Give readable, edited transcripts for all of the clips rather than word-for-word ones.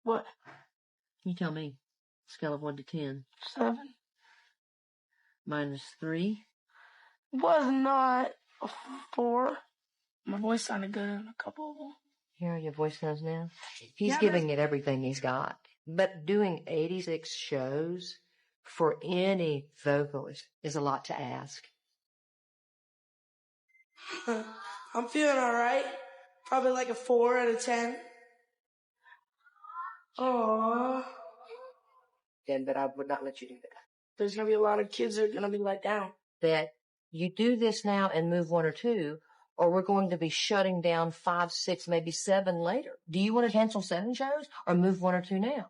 What? You tell me. Scale of 1 to 10. 7. -3. Was not a 4. My voice sounded good in a couple of them. Here are your voice sounds now. He's Yeah, giving it everything he's got. But doing 86 shows for any vocalist is a lot to ask. I'm feeling all right. Probably like a 4 out of 10. Aww. Then, but I would not let you do that. There's going to be a lot of kids that are going to be let down. That you do this now and move 1 or 2, or we're going to be shutting down 5, 6, maybe 7 later. Do you want to cancel 7 shows or move 1 or 2 now?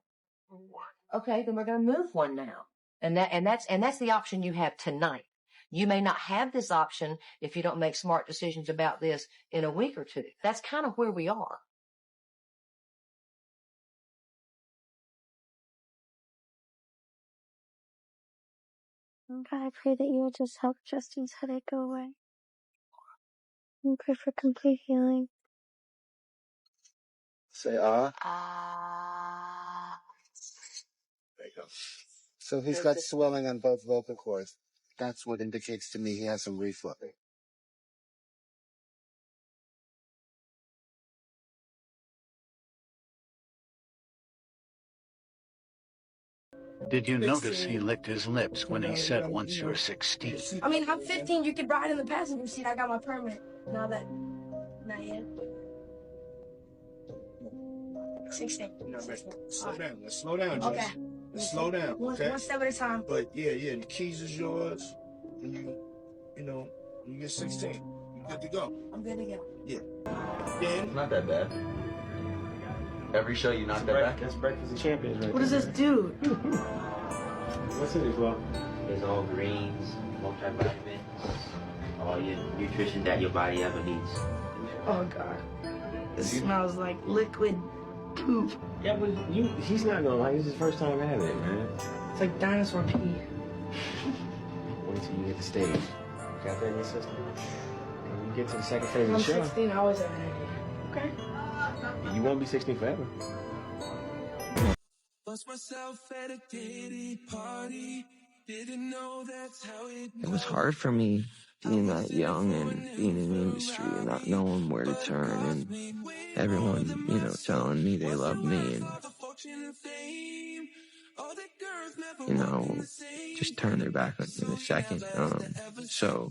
Okay, then we're going to move 1 now. And that's the option you have tonight. You may not have this option if you don't make smart decisions about this in a week or 2. That's kind of where we are. God, I pray that you will just help Justin's headache go away. And pray for complete healing. Say ah. There you go. So he's got swelling on both vocal cords. That's what indicates to me he has some reflux. Did you notice he licked his lips when he said once you're 16? I mean, I'm 15. You could ride in the passenger seat. I got my permit. Not yet. 16. No, man. Slow down. Let's slow down, Jess. Okay. Let's slow down. Okay. One step at a time. But yeah, the keys is yours. And you get 16. You good to go. I'm good to go. Yeah. It's not that bad. Every show you not that bad. That's Breakfast of Champions, right? What does this do? What's in it, Flo? It's all greens, multivitamins, all your nutrition that your body ever needs. Oh, God. It smells like liquid poop. Yeah, but he's not gonna like it. It's his first time having it, man. It's like dinosaur pee. Wait till you hit the stage. You got that in your system? When you get to the second phase of the I'm show. 16, I always have an idea. Okay. You won't be 16 forever. It was hard for me being that young and being in the industry and not knowing where to turn and everyone, telling me they love me and, just turn their back on me in a second. So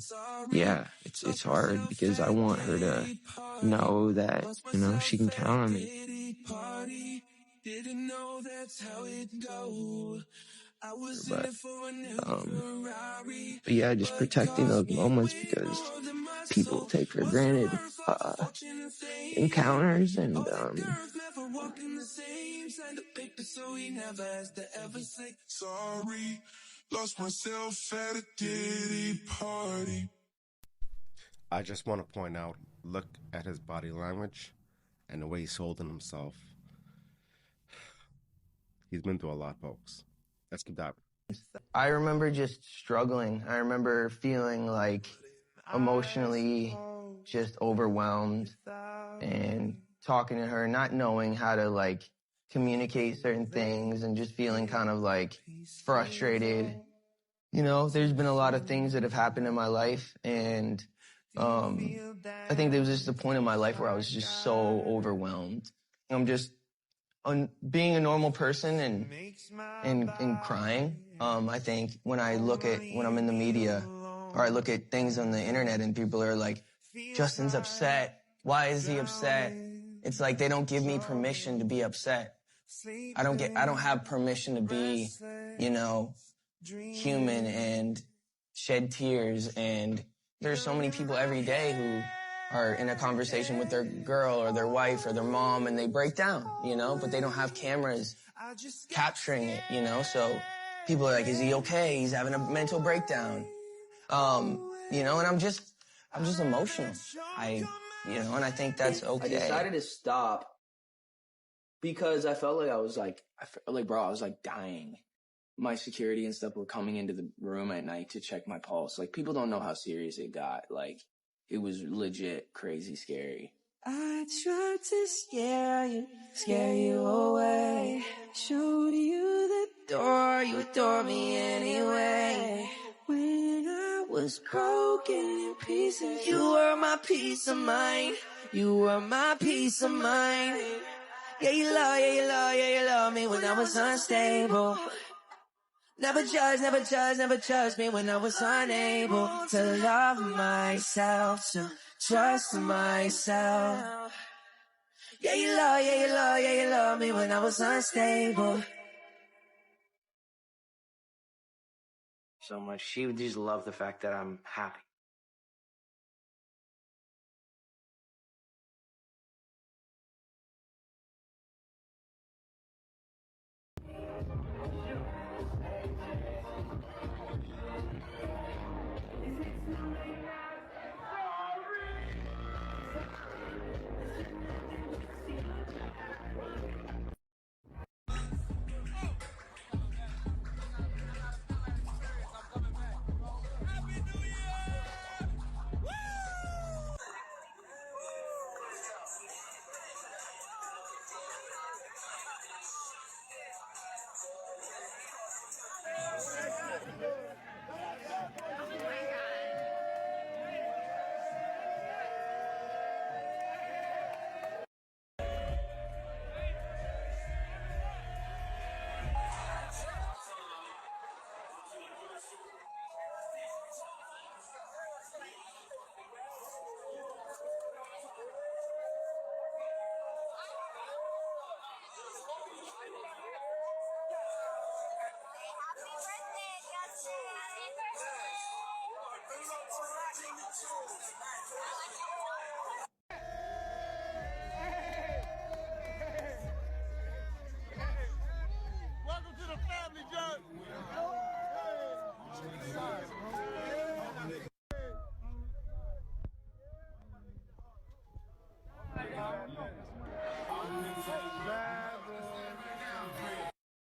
yeah, it's hard because I want her to know that, she can count on me. But yeah, just protecting those moments because people take for granted encounters and sorry, lost myself at a Diddy party. I just want to point out, look at his body language and the way he's holding himself. He's been through a lot, folks. Let's keep that. I remember just struggling. I remember feeling like emotionally just overwhelmed and talking to her, not knowing how to communicate certain things and just feeling kind of frustrated. There's been a lot of things that have happened in my life and I think there was just a point in my life where I was just so overwhelmed. I'm just being a normal person and crying. I think when I'm in the media or I look at things on the internet and people are like, Justin's upset. Why is he upset? It's like they don't give me permission to be upset. I don't have permission to be, human and shed tears. And there's so many people every day who are in a conversation with their girl or their wife or their mom and they break down, but they don't have cameras capturing it, so people are like, is he okay? He's having a mental breakdown. And I'm just emotional. And I think that's okay. I decided to stop because I felt like I was dying. My security and stuff were coming into the room at night to check my pulse. People don't know how serious it got. It was legit crazy scary. I tried to scare you away. was broken in pieces. You were my peace of mind. You were my peace of mind. Yeah, you love me when I was unstable. Never judge me when I was unable to love myself, to trust myself. Yeah, you love me when I was unstable. So much. She would just love the fact that I'm happy. Welcome to the family, John.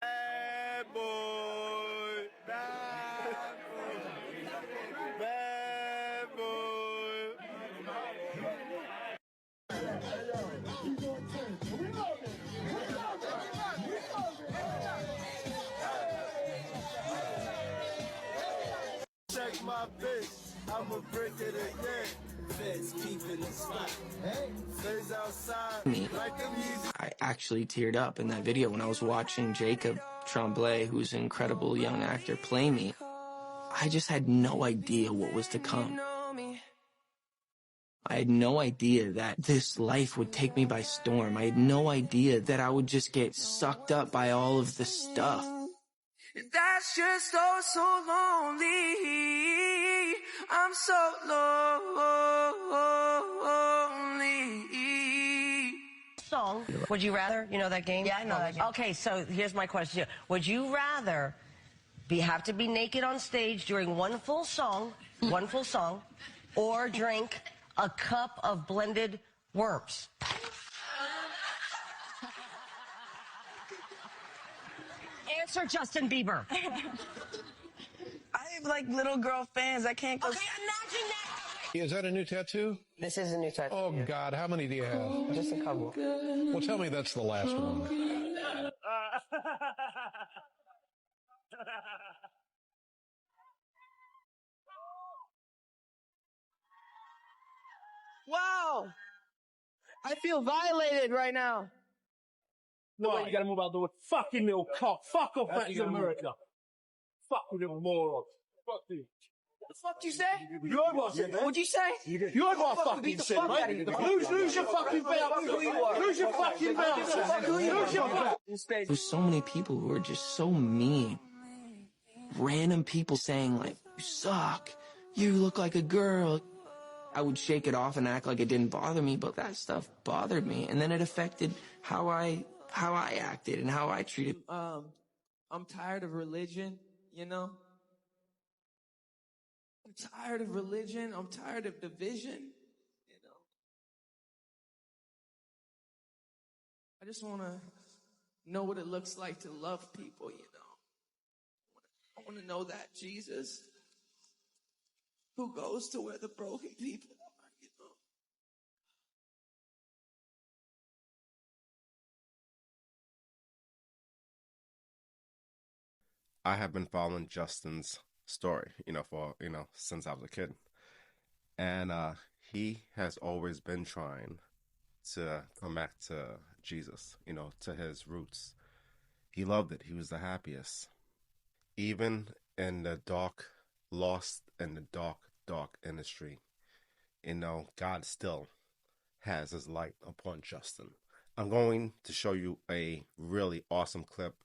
Bad boy, bad boy, bad boy. Check my bitch, I'ma break it again. Feds keeping the spot. Stays outside. Like the music. I actually teared up in that video when I was watching Jacob Tremblay, who's an incredible young actor, play me. I just had no idea what was to come. I had no idea that this life would take me by storm. I had no idea that I would just get sucked up by all of this stuff. That's just oh so lonely. I'm so lonely. Song. Would you rather? You know that game? Yeah, I know that game. Okay, so here's my question. Would you rather have to be naked on stage during one full song, or drink a cup of blended worms? Answer Justin Bieber. I have like little girl fans. I can't go. Okay, imagine that. Is that a new tattoo? This is a new tattoo. Oh, God. How many do you have? Just a couple. Well, tell me that's the last one. Wow. I feel violated right now. No, you gotta move out the way. Fucking little cock. Fuck off back to America. Fuck you little moron. Fuck you. What the fuck you say? You heard what I said, man. What'd you say? You heard what I fucking said, mate. Lose your fucking belt. Lose your fucking belt. Lose your belt. There's so many people who are just so mean. Random people saying, like, you suck. You look like a girl. I would shake it off and act like it didn't bother me, but that stuff bothered me. And then it affected how I acted and how I treated. I'm tired of religion, you know? I'm tired of religion. I'm tired of division, you know? I just want to know what it looks like to love people, you know? I want to know that Jesus who goes to where the broken people are, you know? I have been following Justin's story, since I was a kid. And he has always been trying to come back to Jesus, to his roots. He loved it. He was the happiest. Even in the dark, lost in the dark industry, God still has his light upon Justin. I'm going to show you a really awesome clip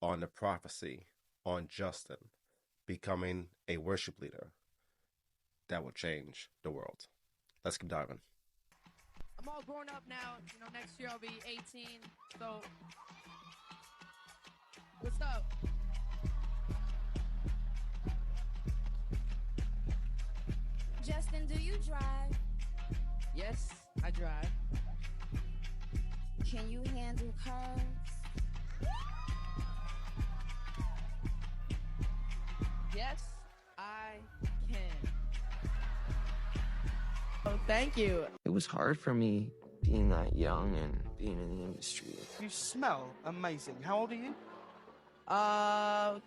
on the prophecy on Justin becoming a worship leader that will change the world. Let's keep diving. I'm all grown up now. Next year I'll be 18. So, what's up? Justin, do you drive? Yes, I drive. Can you handle curves? Yes, I can. Oh, thank you. It was hard for me being that young and being in the industry. You smell amazing. How old are you?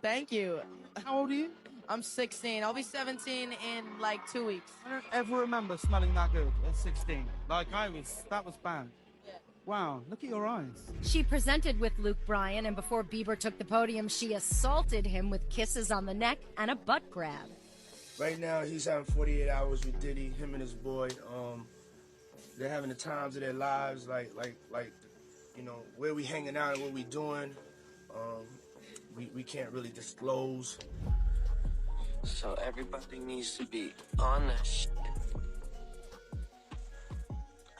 Thank you. How old are you? I'm 16. I'll be 17 in like 2 weeks. I don't ever remember smelling that good at 16. That was bad. Yeah. Wow, look at your eyes. She presented with Luke Bryan, and before Bieber took the podium, she assaulted him with kisses on the neck and a butt grab. Right now, he's having 48 hours with Diddy, him and his boy. They're having the times of their lives, like where we hanging out and what we doing. We can't really disclose. So everybody needs to be on that shit.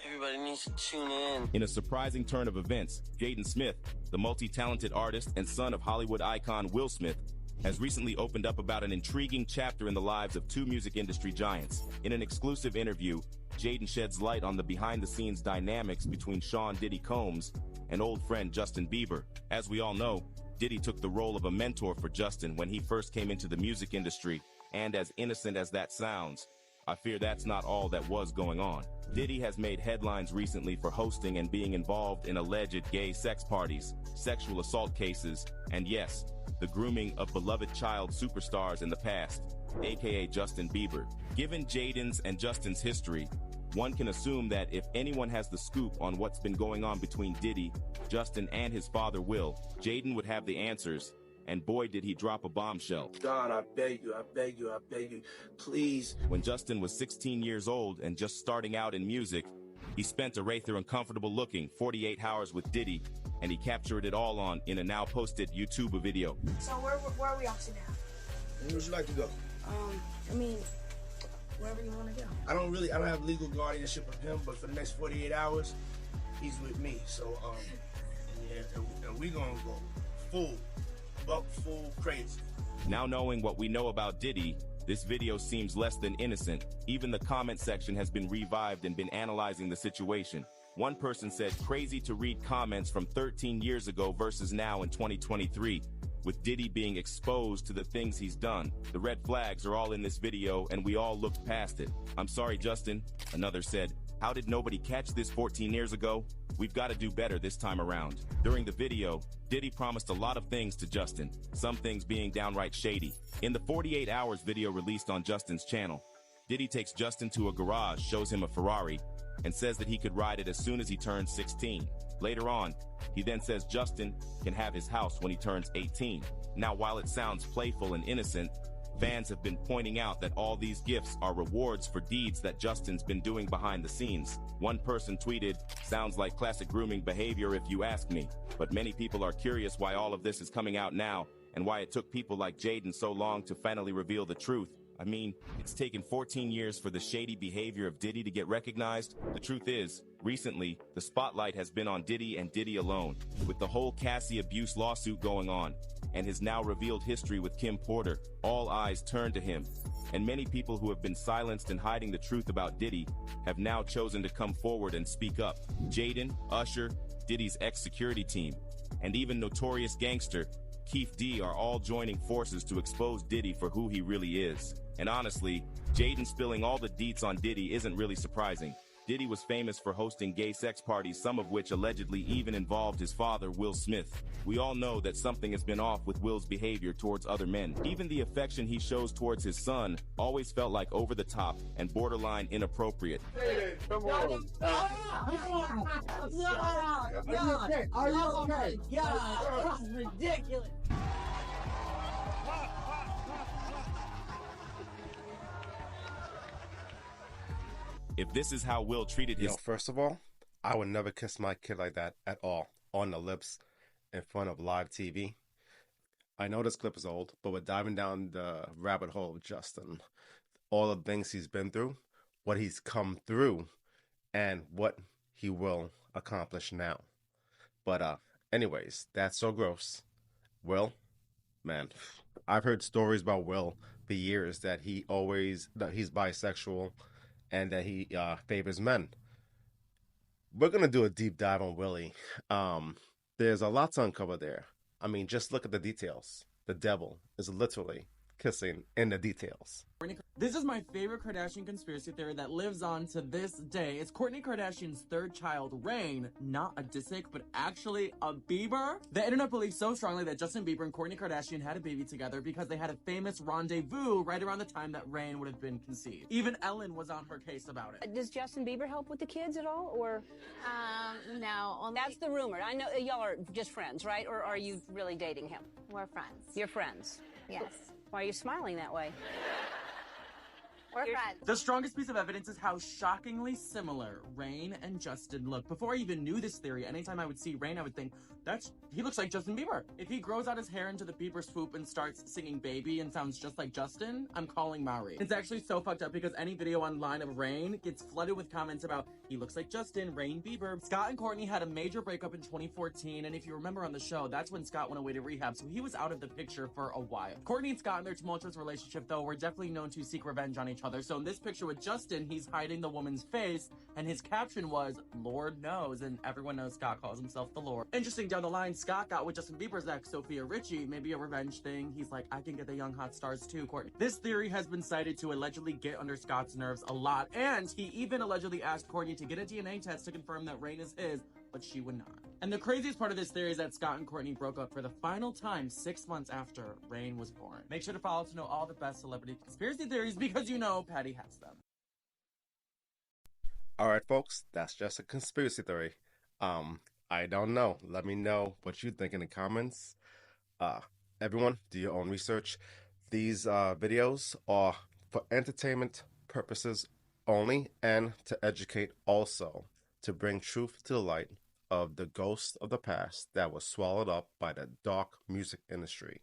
Everybody needs to tune in. In a surprising turn of events, Jaden Smith, the multi-talented artist and son of Hollywood icon Will Smith, has recently opened up about an intriguing chapter in the lives of two music industry giants. In an exclusive interview, Jaden sheds light on the behind-the-scenes dynamics between Sean Diddy Combs and old friend Justin Bieber. As we all know, Diddy took the role of a mentor for Justin when he first came into the music industry, and as innocent as that sounds, I fear that's not all that was going on. Diddy has made headlines recently for hosting and being involved in alleged gay sex parties, sexual assault cases, and yes, the grooming of beloved child superstars in the past, aka Justin Bieber. Given Jaden's and Justin's history, one can assume that if anyone has the scoop on what's been going on between Diddy, Justin, and his father Will, Jaden would have the answers. And boy, did he drop a bombshell. God, I beg you, please. When Justin was 16 years old and just starting out in music, he spent a rather uncomfortable looking 48 hours with Diddy, and he captured it all in a now posted YouTube video. So where are we off to now? Where would you like to go? Wherever you want to go. I don't have legal guardianship of him, but for the next 48 hours, he's with me. So, and we gonna go full crazy. Now knowing what we know about Diddy, this video seems less than innocent. Even the comment section has been revived and been analyzing the situation. One person said, crazy to read comments from 13 years ago versus now in 2023. With Diddy being exposed to the things he's done. The red flags are all in this video and we all looked past it. I'm sorry, Justin. Another said, how did nobody catch this 14 years ago? We've got to do better this time around. During the video, Diddy promised a lot of things to Justin, some things being downright shady. In the 48 hours video released on Justin's channel, Diddy takes Justin to a garage, shows him a Ferrari, and says that he could ride it as soon as he turns 16. Later on, he then says Justin can have his house when he turns 18. Now, while it sounds playful and innocent, fans have been pointing out that all these gifts are rewards for deeds that Justin's been doing behind the scenes. One person tweeted, sounds like classic grooming behavior if you ask me. But many people are curious why all of this is coming out now, and why it took people like Jaden so long to finally reveal the truth. I mean, it's taken 14 years for the shady behavior of Diddy to get recognized. The truth is, recently, the spotlight has been on Diddy and Diddy alone, with the whole Cassie abuse lawsuit going on, and his now revealed history with Kim Porter. All eyes turn to him, and many people who have been silenced and hiding the truth about Diddy have now chosen to come forward and speak up. Jaden, Usher, Diddy's ex-security team, and even notorious gangster Keith D are all joining forces to expose Diddy for who he really is. And honestly, Jaden spilling all the deets on Diddy isn't really surprising. Diddy was famous for hosting gay sex parties, some of which allegedly even involved his father, Will Smith. We all know that something has been off with Will's behavior towards other men. Even the affection he shows towards his son always felt like over the top and borderline inappropriate. Come on. Are you okay? God, this is ridiculous. If this is how Will treated his... Yo, first of all, I would never kiss my kid like that at all, on the lips, in front of live TV. I know this clip is old, but we're diving down the rabbit hole of Justin. All the things he's been through, what he's come through, and what he will accomplish now. But anyways, that's so gross. Will, man, I've heard stories about Will for years that he's bisexual and that he favors men. We're going to do a deep dive on Willie. There's a lot to uncover there. I mean, just look at the details. The devil is literally kissing in the details. This is my favorite Kardashian conspiracy theory that lives on to this day. It's Kourtney Kardashian's third child, Reign, not a Disick, but actually a Bieber. The internet believes so strongly that Justin Bieber and Kourtney Kardashian had a baby together because they had a famous rendezvous right around the time that Reign would have been conceived. Even Ellen was on her case about it. Does Justin Bieber help with the kids at all, or? No. That's the rumor. I know y'all are just friends, right? Or are you really dating him? We're friends. You're friends. Yes. Why are you smiling that way? We're friends. The strongest piece of evidence is how shockingly similar Reign and Justin look. Before I even knew this theory, anytime I would see Reign, I would think, he looks like Justin Bieber. If he grows out his hair into the Bieber swoop and starts singing Baby and sounds just like Justin, I'm calling Maury. It's actually so fucked up because any video online of Reign gets flooded with comments about, he looks like Justin, Reign Bieber. Scott and Kourtney had a major breakup in 2014, and if you remember on the show, that's when Scott went away to rehab, so he was out of the picture for a while. Kourtney and Scott in their tumultuous relationship, though, were definitely known to seek revenge on each other. So in this picture with Justin, he's hiding the woman's face, and his caption was, Lord knows, and everyone knows Scott calls himself the Lord. Interesting, down the line, Scott got with Justin Bieber's ex, Sophia Richie, maybe a revenge thing. He's like, I can get the young hot stars too, Kourtney. This theory has been cited to allegedly get under Scott's nerves a lot, and he even allegedly asked Kourtney to get a DNA test to confirm that Reign is his, but she would not. And the craziest part of this theory is that Scott and Kourtney broke up for the final time 6 months after Reign was born. Make sure to follow to know all the best celebrity conspiracy theories because you know Patty has them. All right, folks, that's just a conspiracy theory. I don't know. Let me know what you think in the comments. Everyone, do your own research. These videos are for entertainment purposes only and to educate also, to bring truth to the light of the ghost of the past that was swallowed up by the dark music industry.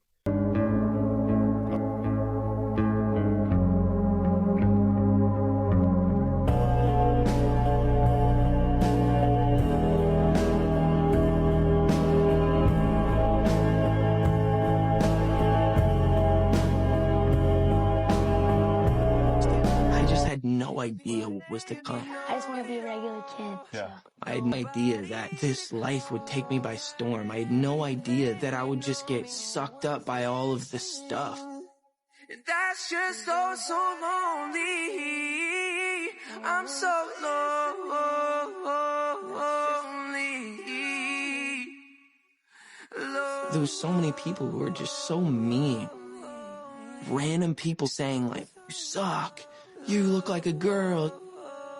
No idea what was to come. I just want to be a regular kid. Yeah. I had no idea that this life would take me by storm. I had no idea that I would just get sucked up by all of this stuff. That's just so lonely. I'm so lonely. There was so many people who were just so mean. Random people saying like, you suck. You look like a girl.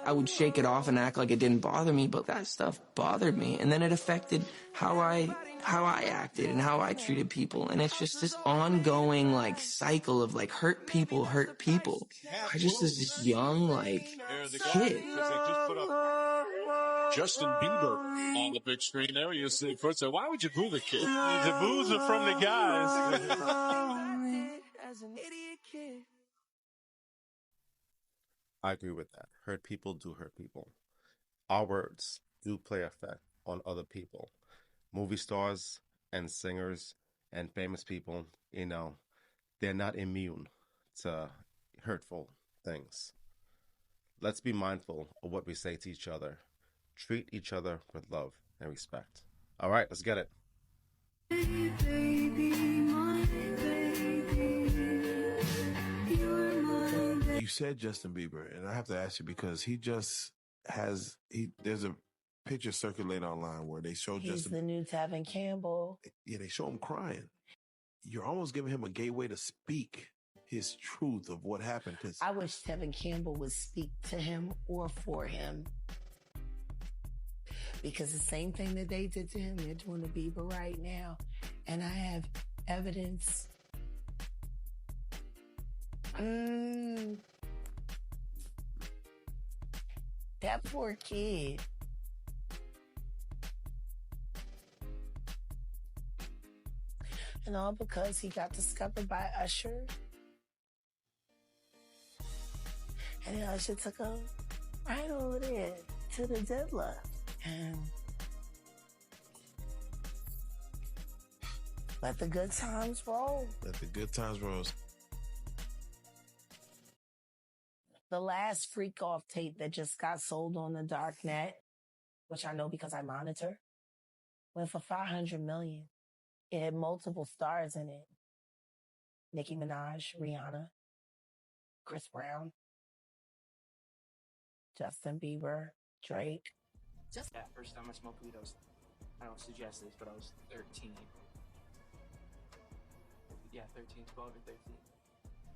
I would shake it off and act like it didn't bother me, but that stuff bothered me. And then it affected how I acted and how I treated people. And it's just this ongoing like cycle of like hurt people. I just was this young like kid. Justin Bieber on the big screen there. You see first, so why would you boo the kid? The boos are from the guys. As an idiot kid. I agree with that. Hurt people do hurt people. Our words do play effect on other people. Movie stars and singers and famous people, you know, they're not immune to hurtful things. Let's be mindful of what we say to each other. Treat each other with love and respect. All right, let's get it. You said Justin Bieber, and I have to ask you because he just there's a picture circulating online where they show He's Justin. the new Tevin Campbell. Yeah, they show him crying. You're almost giving him a gateway to speak his truth of what happened. I wish Tevin Campbell would speak to him or for him. Because the same thing that they did to him, they're doing to Bieber right now. And I have evidence. That poor kid. And all because he got discovered by Usher. And then Usher took him right over there to the deadlock. And let the good times roll. Let the good times roll. The last freak off tape that just got sold on the dark net, which I know because I monitor, went for $500 million. It had multiple stars in it. Nicki Minaj, Rihanna, Chris Brown, Justin Bieber, Drake. Just that first time I smoked weed, I don't suggest this, but I was 13. Yeah, 13, 12 or 13.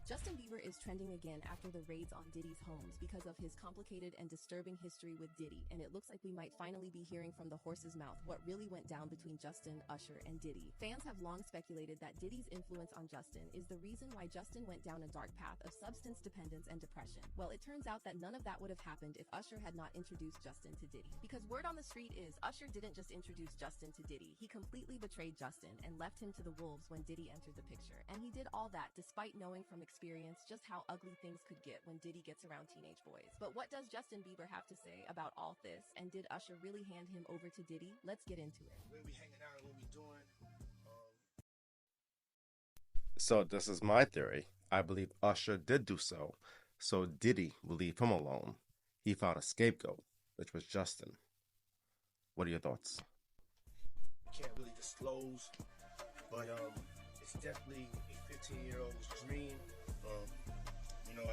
Justin Bieber is trending again after the raids on Diddy's homes because of his complicated and disturbing history with Diddy, and it looks like we might finally be hearing from the horse's mouth what really went down between Justin, Usher, and Diddy. Fans have long speculated that Diddy's influence on Justin is the reason why Justin went down a dark path of substance dependence and depression. Well, it turns out that none of that would have happened if Usher had not introduced Justin to Diddy. Because word on the street is Usher didn't just introduce Justin to Diddy, he completely betrayed Justin and left him to the wolves when Diddy entered the picture. And he did all that despite knowing from experience just how ugly things could get when Diddy gets around teenage boys. But what does Justin Bieber have to say about all this? And did Usher really hand him over to Diddy? Let's get into it. Where we hanging out and what we doing. So this is my theory. I believe Usher did do so Diddy will leave him alone. He found a scapegoat, which was Justin. What are your thoughts? Can't really disclose, but it's definitely a 15-year-old's dream. You know,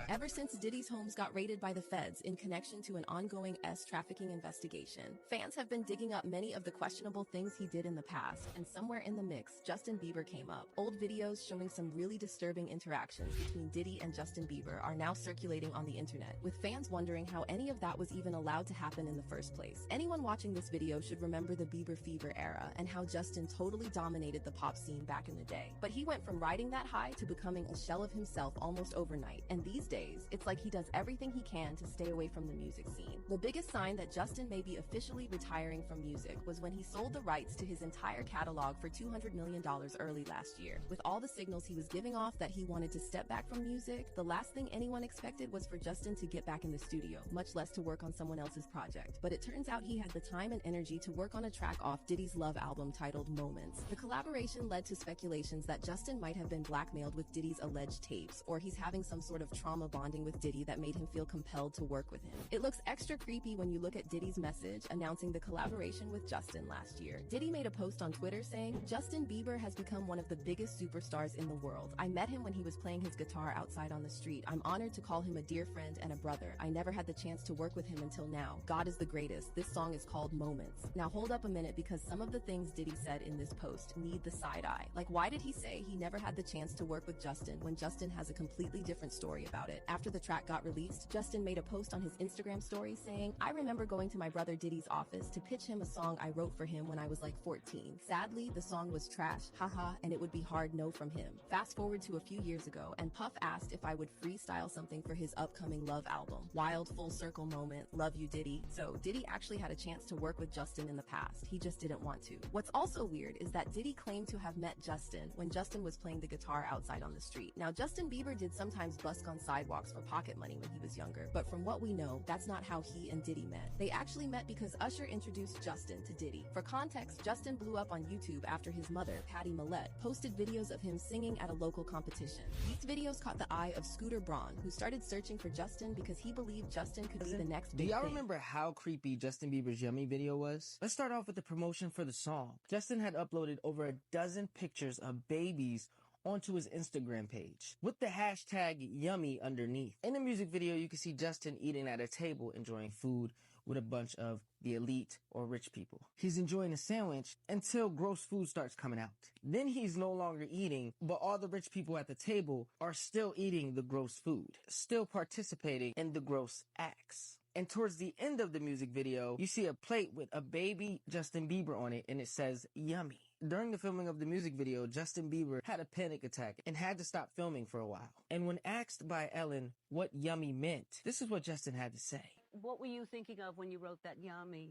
Ever since Diddy's homes got raided by the feds in connection to an ongoing trafficking investigation, fans have been digging up many of the questionable things he did in the past, and somewhere in the mix, Justin Bieber came up. Old videos showing some really disturbing interactions between Diddy and Justin Bieber are now circulating on the internet, with fans wondering how any of that was even allowed to happen in the first place. Anyone watching this video should remember the Bieber fever era and how Justin totally dominated the pop scene back in the day. But he went from riding that high to becoming a shell of himself almost overnight, and these days, it's like he does everything he can to stay away from the music scene. The biggest sign that Justin may be officially retiring from music was when he sold the rights to his entire catalog for $200 million early last year. With all the signals he was giving off that he wanted to step back from music, the last thing anyone expected was for Justin to get back in the studio, much less to work on someone else's project. But it turns out he had the time and energy to work on a track off Diddy's Love album titled Moments. The collaboration led to speculations that Justin might have been blackmailed with Diddy's alleged tapes, or he's having some sort of trauma bonding with Diddy that made him feel compelled to work with him. It looks extra creepy when you look at Diddy's message announcing the collaboration with Justin last year. Diddy made a post on Twitter saying, "Justin Bieber has become one of the biggest superstars in the world. I met him when he was playing his guitar outside on the street. I'm honored to call him a dear friend and a brother. I never had the chance to work with him until now. God is the greatest. This song is called Moments." Now hold up a minute, because some of the things Diddy said in this post need the side eye. Like, why did he say he never had the chance to work with Justin when Justin has a completely different story about it? After the track got released, Justin made a post on his Instagram story saying, "I remember going to my brother Diddy's office to pitch him a song I wrote for him when I was like 14. Sadly, the song was trash, haha, and it would be hard no from him." Fast forward to a few years ago, and Puff asked if I would freestyle something for his upcoming Love album. Wild full circle moment, love you Diddy. So Diddy actually had a chance to work with Justin in the past, he just didn't want to. What's also weird is that Diddy claimed to have met Justin when Justin was playing the guitar outside on the street. Now Justin Bieber did sometimes busk on sidewalks for pocket money when he was younger, but from what we know, that's not how he and Diddy met. They actually met because Usher introduced Justin to Diddy. For context, Justin blew up on YouTube after his mother, Patty Millette, posted videos of him singing at a local competition. These videos caught the eye of Scooter Braun, who started searching for Justin because he believed Justin could be the next Do big y'all thing. remember how creepy Justin Bieber's Yummy video was? Let's start off with the promotion for the song. Justin had uploaded over a dozen pictures of babies onto his Instagram page with the hashtag yummy underneath. In the music video, you can see Justin eating at a table, enjoying food with a bunch of the elite or rich people. He's enjoying a sandwich until gross food starts coming out. Then he's no longer eating, but all the rich people at the table are still eating the gross food, still participating in the gross acts. And towards the end of the music video, you see a plate with a baby Justin Bieber on it, and it says yummy. During the filming of the music video, Justin Bieber had a panic attack and had to stop filming for a while. And when asked by Ellen what yummy meant, this is what Justin had to say. What were you thinking of when you wrote that yummy?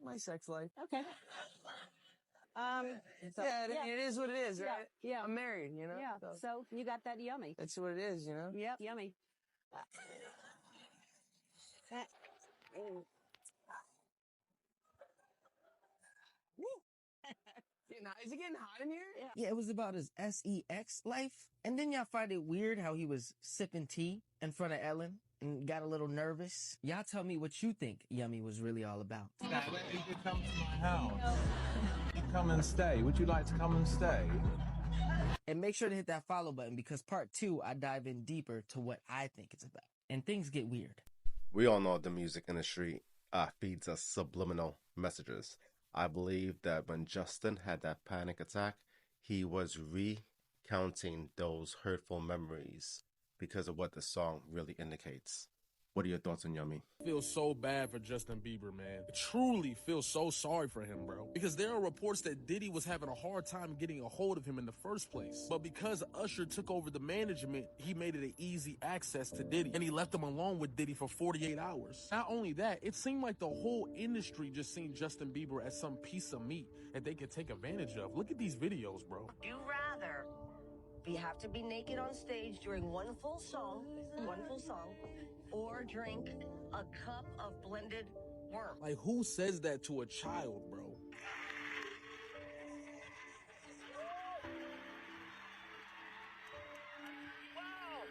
My sex life. Okay. It is what it is, right? Yeah. I'm married, you know? Yeah. So you got that yummy. That's what it is, you know? Yep. Yummy. Is it getting hot in here? Yeah, it was about his sex life. And then y'all find it weird how he was sipping tea in front of Ellen and got a little nervous. Y'all tell me what you think Yummy was really all about. When did you come to my house? Come and stay. Would you like to come and stay? And make sure to hit that follow button because part 2, I dive in deeper to what I think it's about. And things get weird. We all know the music industry feeds us subliminal messages. I believe that when Justin had that panic attack, he was recounting those hurtful memories because of what the song really indicates. What are your thoughts on Yummy? I feel so bad for Justin Bieber, man. I truly feel so sorry for him, bro. Because there are reports that Diddy was having a hard time getting a hold of him in the first place. But because Usher took over the management, he made it an easy access to Diddy. And he left him alone with Diddy for 48 hours. Not only that, it seemed like the whole industry just seen Justin Bieber as some piece of meat that they could take advantage of. Look at these videos, bro. Do you rather have to be naked on stage during one full song, or drink a cup of blended worm? Like, who says that to a child, bro? Wow!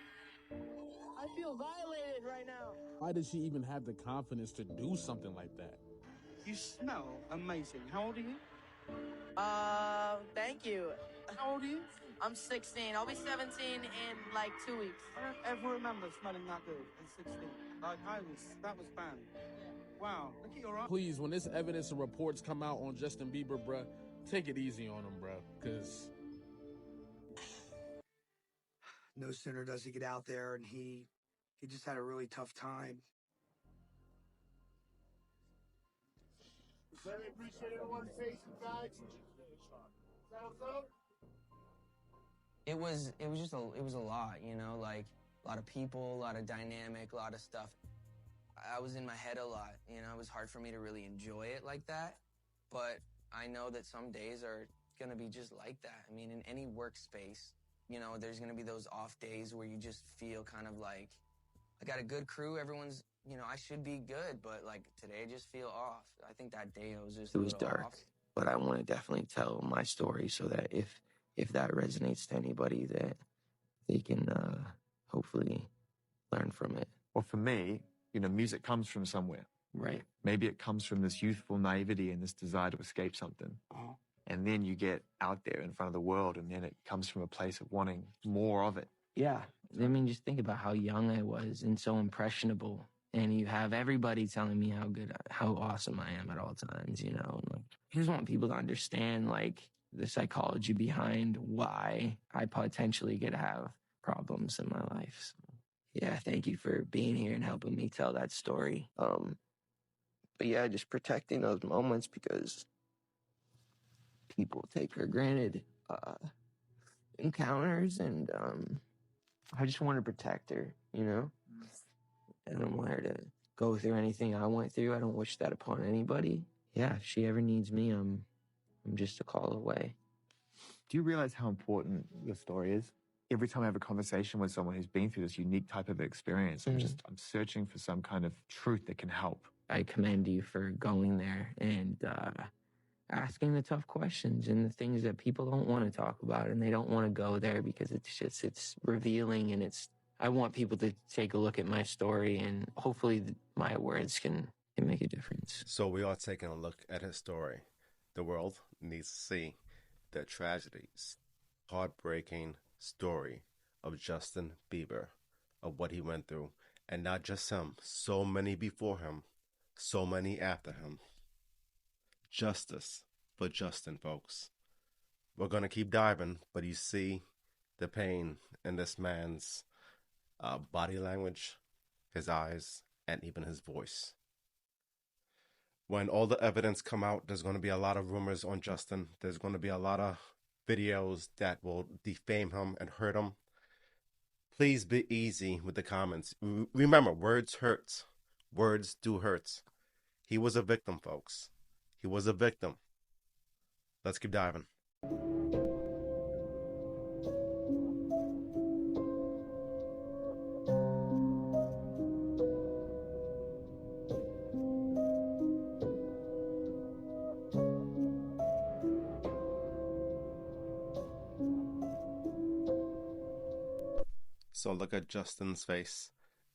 I feel violated right now. Why did she even have the confidence to do something like that? You smell amazing. How old are you? Thank you. How old are you? I'm 16. I'll be 17 in like 2 weeks. I don't ever remember smelling that good at 16. Like, that was banned. Wow, look at your eyes. Please, when this evidence and reports come out on Justin Bieber, bruh, take it easy on him, bruh, because... No sooner does he get out there and he just had a really tough time. Very appreciate everyone's patience, guys. Sounds up. It was a lot, you know, like a lot of people, a lot of dynamic, a lot of stuff. I was in my head a lot, you know, it was hard for me to really enjoy it like that. But I know that some days are going to be just like that. I mean, in any workspace, you know, there's going to be those off days where you just feel kind of like, I got a good crew, everyone's, you know, I should be good, but like today I just feel off. I think that day I was just It was dark, but I want to definitely tell my story so that if that resonates to anybody, that they can hopefully learn from it. Well, for me, you know, music comes from somewhere. Right. Maybe it comes from this youthful naivety and this desire to escape something. Oh. And then you get out there in front of the world, and then it comes from a place of wanting more of it. Yeah. I mean, just think about how young I was and so impressionable. And you have everybody telling me how awesome I am at all times, you know. And like, I just want people to understand, like, the psychology behind why I potentially could have problems in my life. So, yeah, thank you for being here and helping me tell that story. But yeah, just protecting those moments because people take for granted encounters, and I just want to protect her, you know? I don't want her to go through anything I went through. I don't wish that upon anybody. Yeah, if she ever needs me, I'm just a call away. Do you realize how important your story is? Every time I have a conversation with someone who's been through this unique type of experience, I'm searching for some kind of truth that can help. I commend you for going there and asking the tough questions and the things that people don't want to talk about, and they don't want to go there because it's revealing, and I want people to take a look at my story, and hopefully my words can make a difference. So we are taking a look at his story. The world needs to see the tragedies, heartbreaking story of Justin Bieber, of what he went through. And not just him, so many before him, so many after him. Justice for Justin, folks. We're going to keep diving, but you see the pain in this man's body language, his eyes, and even his voice. When all the evidence come out, there's going to be a lot of rumors on Justin. There's going to be a lot of videos that will defame him and hurt him. Please be easy with the comments. Remember, words hurt. Words do hurt. He was a victim, folks. He was a victim. Let's keep diving. So look at Justin's face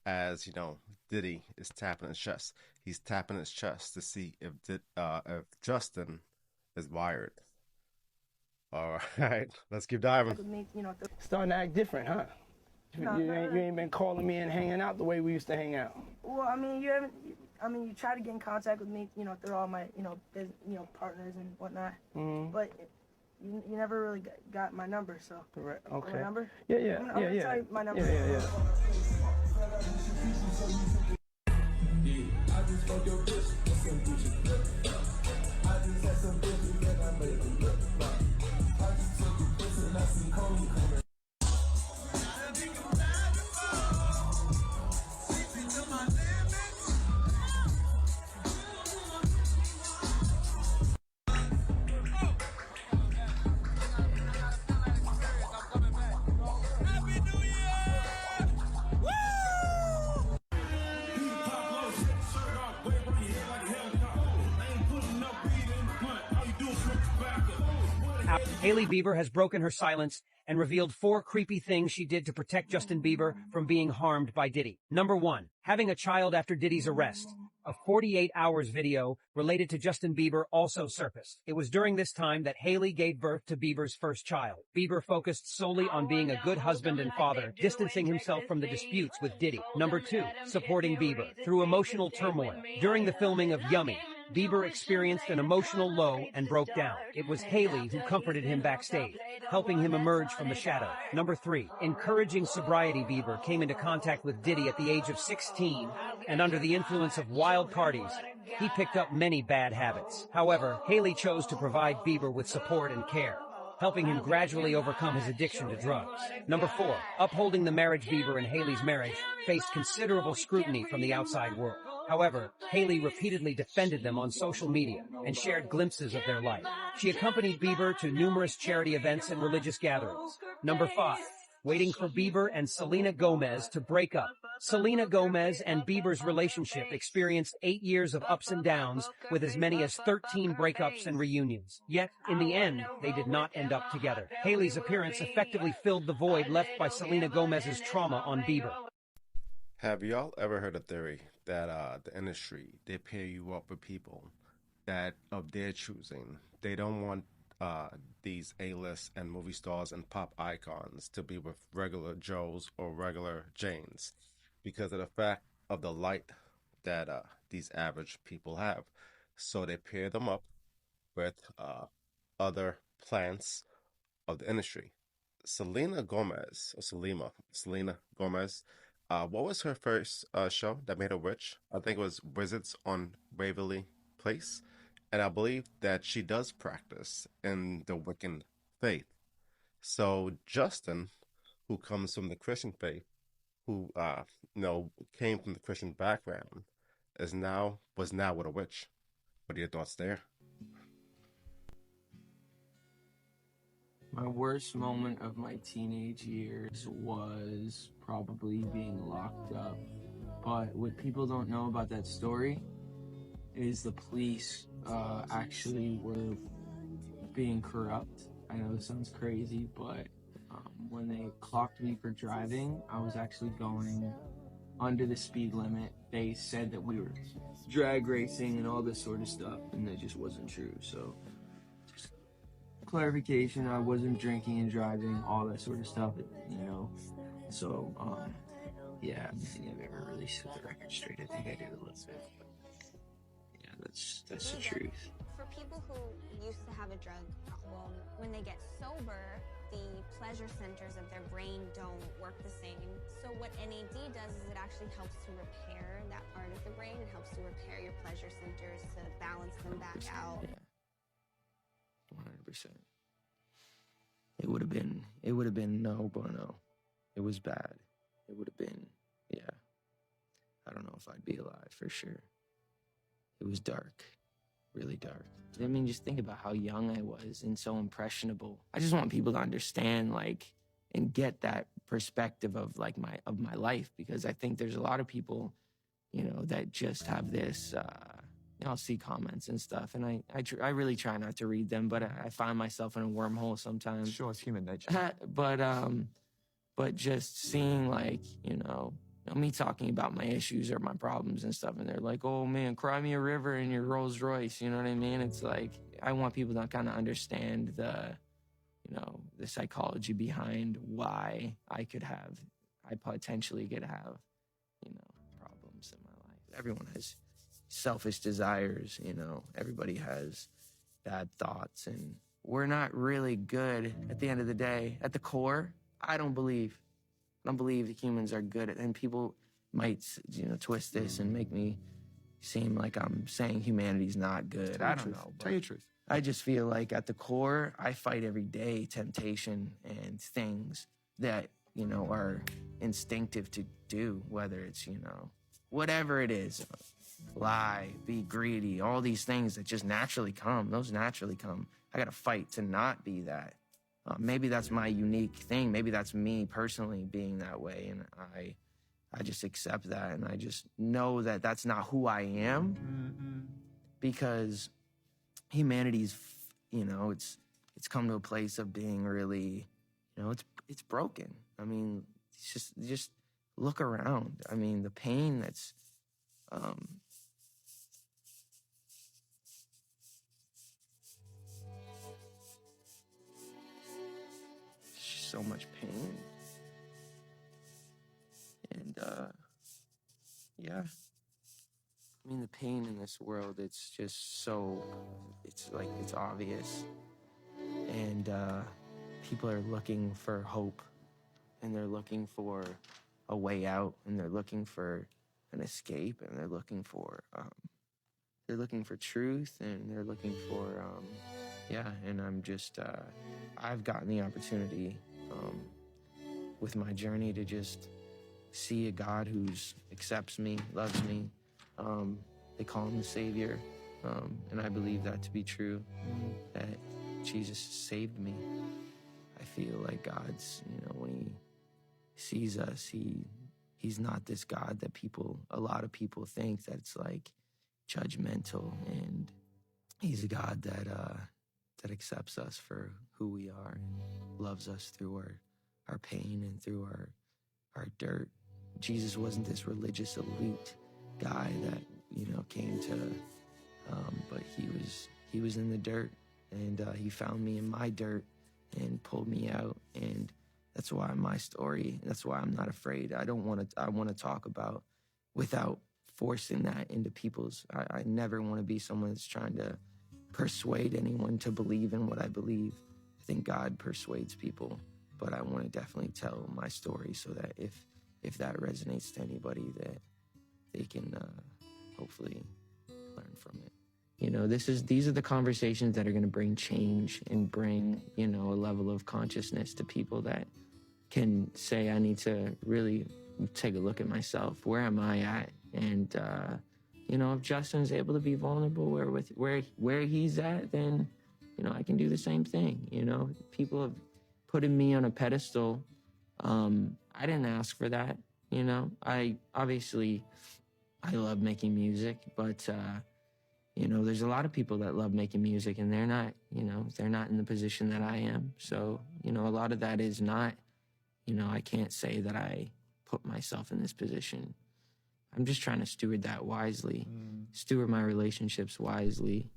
as, Diddy is tapping his chest. He's tapping his chest to see if Justin is wired. All right, let's keep diving. Starting to act different, huh? You ain't been calling me and hanging out the way we used to hang out. Well, I mean, you haven't. I mean, you try to get in contact with me, through all my, partners and whatnot. Mm-hmm. But you never really got my number, so. Correct. Okay. My number? Yeah. I'm gonna tell you my number. Yeah. I just fucked your bitch with some Gucci. I just had some bitches and I made them look like. I just took a piss and I see Kobe coming. Hailey Bieber has broken her silence and revealed 4 creepy things she did to protect Justin Bieber from being harmed by Diddy. Number 1, having a child after Diddy's arrest. A 48 hours video related to Justin Bieber also surfaced. It was during this time that Hailey gave birth to Bieber's first child. Bieber focused solely on being a good husband and father, distancing himself from the disputes with Diddy. Number 2, supporting Bieber through emotional turmoil. During the filming of Yummy, Bieber experienced an emotional low and broke down. It was Hailey who comforted him backstage, helping him emerge from the shadow. Number 3, encouraging sobriety. Bieber came into contact with Diddy at the age of 16, and under the influence of wild parties, he picked up many bad habits. However, Hailey chose to provide Bieber with support and care, helping him gradually overcome his addiction to drugs. Number 4, upholding the marriage. Bieber and Hailey's marriage faced considerable scrutiny from the outside world. However, Hailey repeatedly defended them on social media and shared glimpses of their life. She accompanied Bieber to numerous charity events and religious gatherings. Number 5, waiting for Bieber and Selena Gomez to break up. Selena Gomez and Bieber's relationship experienced 8 years of ups and downs, with as many as 13 breakups and reunions. Yet, in the end, they did not end up together. Hailey's appearance effectively filled the void left by Selena Gomez's trauma on Bieber. Have y'all ever heard a theory that the industry, they pair you up with people that of their choosing? They don't want these A-list and movie stars and pop icons to be with regular Joes or regular Janes because of the fact of the light that these average people have. So they pair them up with other plants of the industry. Selena Gomez, what was her first show that made her rich? I think it was Wizards on Waverly Place. And I believe that she does practice in the Wiccan faith. So Justin, who comes from the Christian faith, who came from the Christian background, was now with a witch. What are your thoughts there? My worst moment of my teenage years was probably being locked up. But what people don't know about that story is the police actually were being corrupt. I know this sounds crazy, but when they clocked me for driving, I was actually going under the speed limit. They said that we were drag racing and all this sort of stuff, and that just wasn't true. So just clarification, I wasn't drinking and driving, all that sort of stuff, So, yeah, I don't think I've ever really set the record straight. I think I did a little bit. Yeah, that's the truth. For people who used to have a drug problem, when they get sober, the pleasure centers of their brain don't work the same. So what NAD does is it actually helps to repair that part of the brain. It helps to repair your pleasure centers to balance them back out. Yeah. 100%. It would have been no bueno. It was bad. It would have been, yeah. I don't know if I'd be alive for sure. It was dark, really dark. I mean, just think about how young I was and so impressionable. I just want people to understand, like, and get that perspective of like my life, because I think there's a lot of people, that just have this. I'll see comments and stuff, and I really try not to read them, but I find myself in a wormhole sometimes. Sure, it's human nature. But just seeing, like, me talking about my issues or my problems and stuff, and they're like, oh man, cry me a river in your Rolls Royce, you know what I mean? It's like, I want people to kind of understand the psychology behind why I potentially could have, problems in my life. Everyone has selfish desires, everybody has bad thoughts, and we're not really good at the end of the day. At the core, I don't believe that humans are good at, and people might, twist this and make me seem like I'm saying humanity's not good. I don't know. Tell you the truth. I just feel like at the core, I fight every day temptation and things that, are instinctive to do, whether it's, whatever it is, lie, be greedy, all these things that just naturally come. Those naturally come. I got to fight to not be that. Maybe that's my unique thing. Maybe that's me personally being that way. And I just accept that. And I just know that that's not who I am, because humanity's, it's come to a place of being really, it's broken. I mean, it's just look around. I mean, the pain that's, so much pain. And, yeah. I mean, the pain in this world, it's just so, it's like, it's obvious. And, people are looking for hope, and they're looking for a way out, and they're looking for an escape, and they're looking for truth, and they're looking for, and I'm just, I've gotten the opportunity, with my journey to just see a God who accepts me, loves me. They call him the Savior. And I believe that to be true, that Jesus saved me. I feel like God's, when he sees us, he's not this God that a lot of people think that it's like judgmental, and he's a God that accepts us for who we are and loves us through our pain and through our dirt. Jesus wasn't this religious elite guy that, came to, but he was in the dirt, and he found me in my dirt and pulled me out. And that's why my story, that's why I'm not afraid. I want to talk about without forcing that into people's, I never want to be someone that's trying to persuade anyone to believe in what I believe. I think God persuades people, but I want to definitely tell my story so that if that resonates to anybody, that they can hopefully learn from it. These are the conversations that are going to bring change and bring, a level of consciousness to people that can say, I need to really take a look at myself. Where am I at? And, if Justin's able to be vulnerable where he's at, then, I can do the same thing. People have put me on a pedestal. I didn't ask for that. I love making music, but, there's a lot of people that love making music, and they're not in the position that I am. So, a lot of that is not, I can't say that I put myself in this position. I'm just trying to steward that wisely, steward my relationships wisely,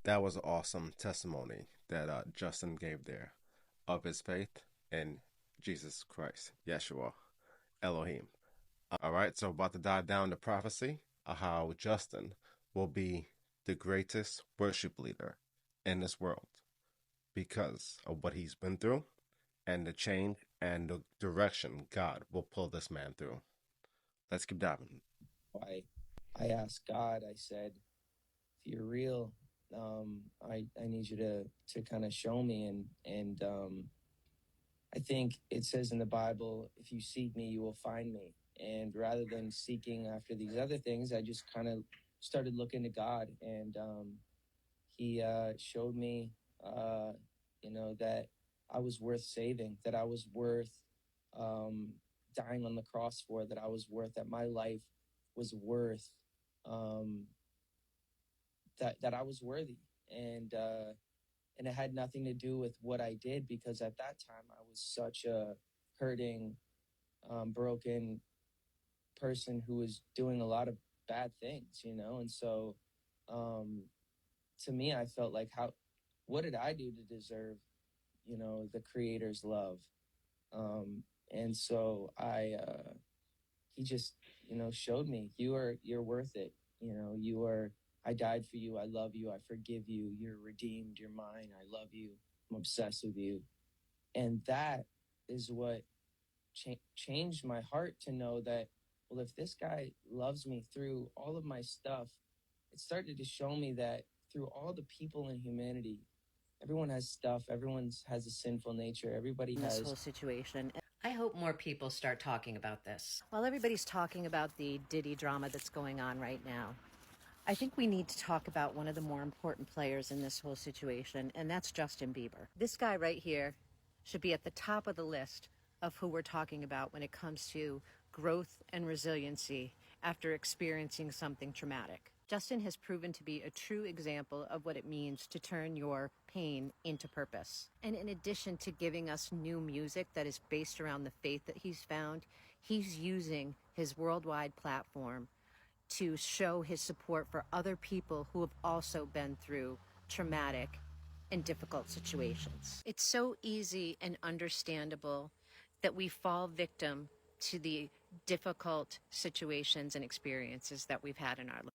That was an awesome testimony that Justin gave there of his faith in Jesus Christ, Yeshua, Elohim. All right, so about to dive down the prophecy of how Justin will be the greatest worship leader in this world because of what he's been through and the change and the direction God will pull this man through. Let's keep diving. I asked God, I said, if you're real, I need you to kind of show me. And I think it says in the Bible, if you seek me, you will find me. And rather than seeking after these other things, I just kind of started looking to God. And he showed me, that I was worth saving, that I was worth dying on the cross for, that I was worth, that my life was worth, that I was worthy. And it had nothing to do with what I did, because at that time I was such a hurting, broken person who was doing a lot of bad things, and so to me, I felt like, what did I do to deserve, the Creator's love? And so he just, showed me, you're worth it. I died for you. I love you. I forgive you. You're redeemed. You're mine. I love you. I'm obsessed with you. And that is what changed my heart, to know that, well, if this guy loves me through all of my stuff, it started to show me that through all the people in humanity, everyone has stuff. Everyone has a sinful nature. Everybody has this whole situation. I hope more people start talking about this. While everybody's talking about the Diddy drama that's going on right now, I think we need to talk about one of the more important players in this whole situation, and that's Justin Bieber. This guy right here should be at the top of the list of who we're talking about when it comes to growth and resiliency after experiencing something traumatic. Justin has proven to be a true example of what it means to turn your pain into purpose. And in addition to giving us new music that is based around the faith that he's found, he's using his worldwide platform to show his support for other people who have also been through traumatic and difficult situations. It's so easy and understandable that we fall victim to the difficult situations and experiences that we've had in our life.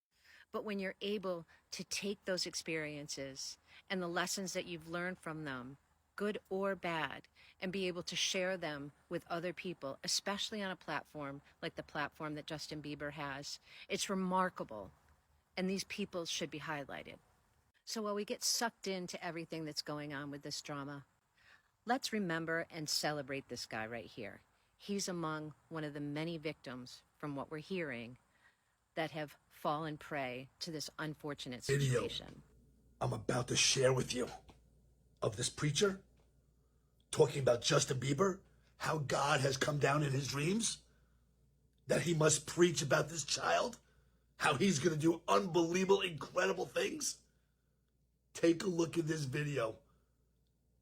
But when you're able to take those experiences and the lessons that you've learned from them, good or bad, and be able to share them with other people, especially on a platform like the platform that Justin Bieber has, it's remarkable. And these people should be highlighted. So while we get sucked into everything that's going on with this drama, let's remember and celebrate this guy right here. He's among one of the many victims, from what we're hearing, that have fallen prey to this unfortunate situation. Video I'm about to share with you of this preacher talking about Justin Bieber, how God has come down in his dreams, that he must preach about this child, how he's going to do unbelievable, incredible things. Take a look at this video.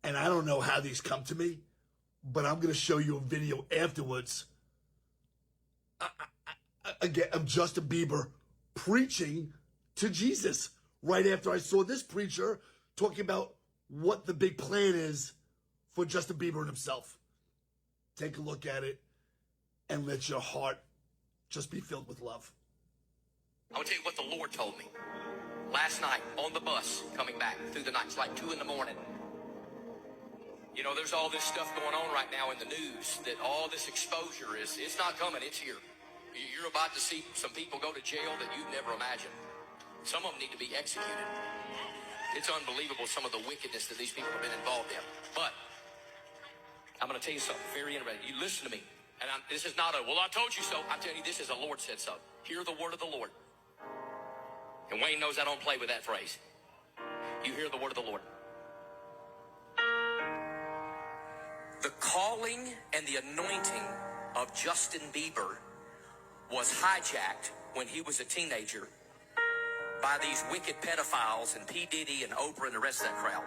And I don't know how these come to me, but I'm going to show you a video afterwards. Again, of Justin Bieber preaching to Jesus right after I saw this preacher talking about what the big plan is for Justin Bieber and himself. Take a look at it and let your heart just be filled with love. I will tell you what the Lord told me. Last night on the bus coming back through the night, it's like 2 a.m. You know, there's all this stuff going on right now in the news, that all this exposure it's not coming, it's here. You're about to see some people go to jail that you've never imagined. Some of them need to be executed. It's unbelievable, some of the wickedness that these people have been involved in. But I'm going to tell you something very interesting. You listen to me. And this is not well, I told you so. I'm telling you, this is the Lord said so. Hear the word of the Lord. And Wayne knows I don't play with that phrase. You hear the word of the Lord. The calling and the anointing of Justin Bieber was hijacked when he was a teenager by these wicked pedophiles and P. Diddy and Oprah and the rest of that crowd.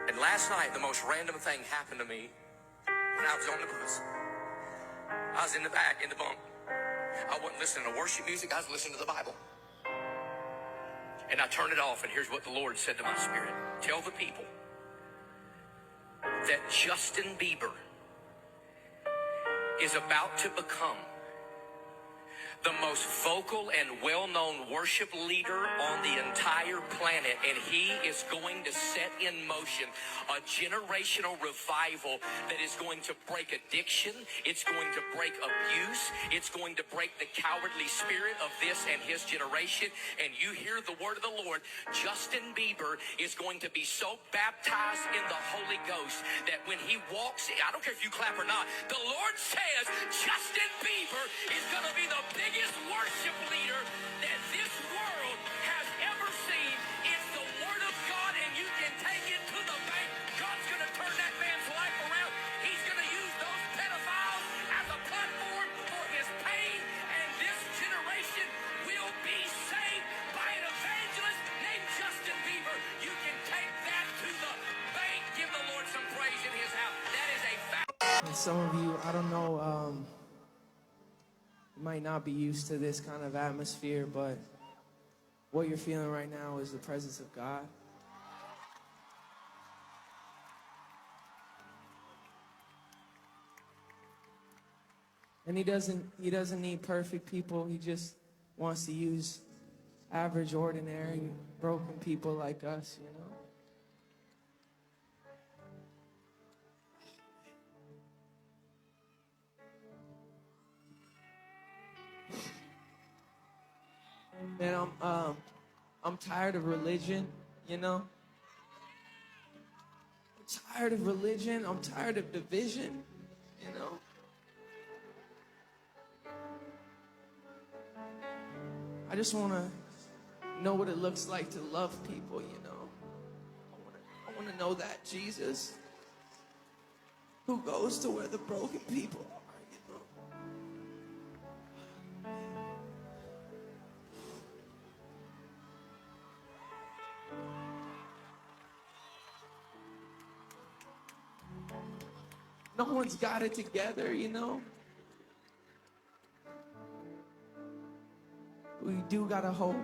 And last night, the most random thing happened to me when I was on the bus. I was in the back, in the bunk. I wasn't listening to worship music. I was listening to the Bible. And I turned it off, and here's what the Lord said to my spirit. Tell the people that Justin Bieber is about to become the most vocal and well-known worship leader on the entire planet, and he is going to set in motion a generational revival that is going to break addiction, it's going to break abuse, it's going to break the cowardly spirit of this and his generation. And you hear the word of the Lord, Justin Bieber is going to be so baptized in the Holy Ghost that when he walks, I don't care if you clap or not, the Lord says Justin Bieber is going to be the biggest worship leader that this world has ever seen. It's the word of God, and you can take it to the bank. God's going to turn that man's life around. He's going to use those pedophiles as a platform for his pain, and this generation will be saved by an evangelist named Justin Bieber. You can take that to the bank. Give the Lord some praise in his house. That is a fact. And some of you, I don't know, might not be used to this kind of atmosphere, but what you're feeling right now is the presence of God. And he doesn't need perfect people. He just wants to use average, ordinary, broken people like us, you know. Man, I'm tired of religion, you know. I'm tired of religion. I'm tired of division, you know. I just want to know what it looks like to love people, you know. I want to know that Jesus who goes to where the broken people are. No one's got it together, you know. We do got a hope.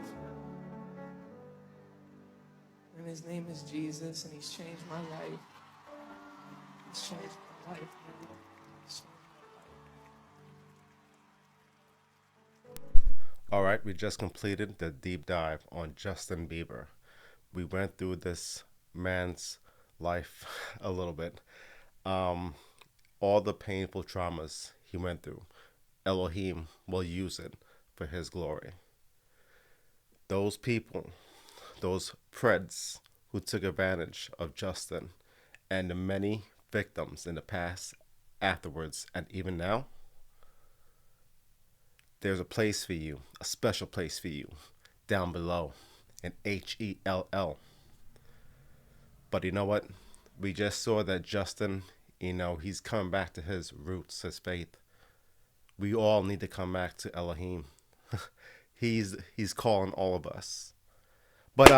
And his name is Jesus, and he's changed my life. He's changed my life, man. He's changed my life. All right, we just completed the deep dive on Justin Bieber. We went through this man's life a little bit. All the painful traumas he went through, Elohim will use it for his glory. Those people, those Preds who took advantage of Justin and the many victims in the past, afterwards, and even now, there's a place for you, a special place for you, down below, in HELL. But you know what? We just saw that Justin, you know, he's coming back to his roots, his faith. We all need to come back to Elohim. He's calling all of us. But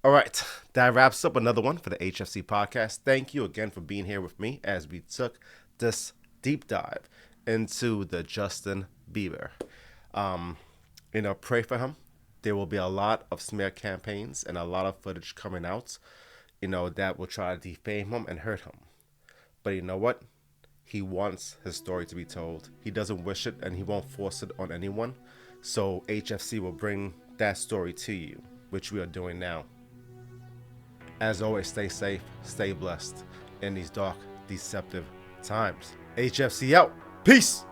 all right, that wraps up another one for the HFC podcast. Thank you again for being here with me as we took this deep dive into the Justin Bieber. You know, pray for him. There will be a lot of smear campaigns and a lot of footage coming out, you know, that will try to defame him and hurt him. But you know what? He wants his story to be told. He doesn't wish it, and he won't force it on anyone. So HFC will bring that story to you, which we are doing now. As always, stay safe, stay blessed in these dark, deceptive times. HFC out. Peace.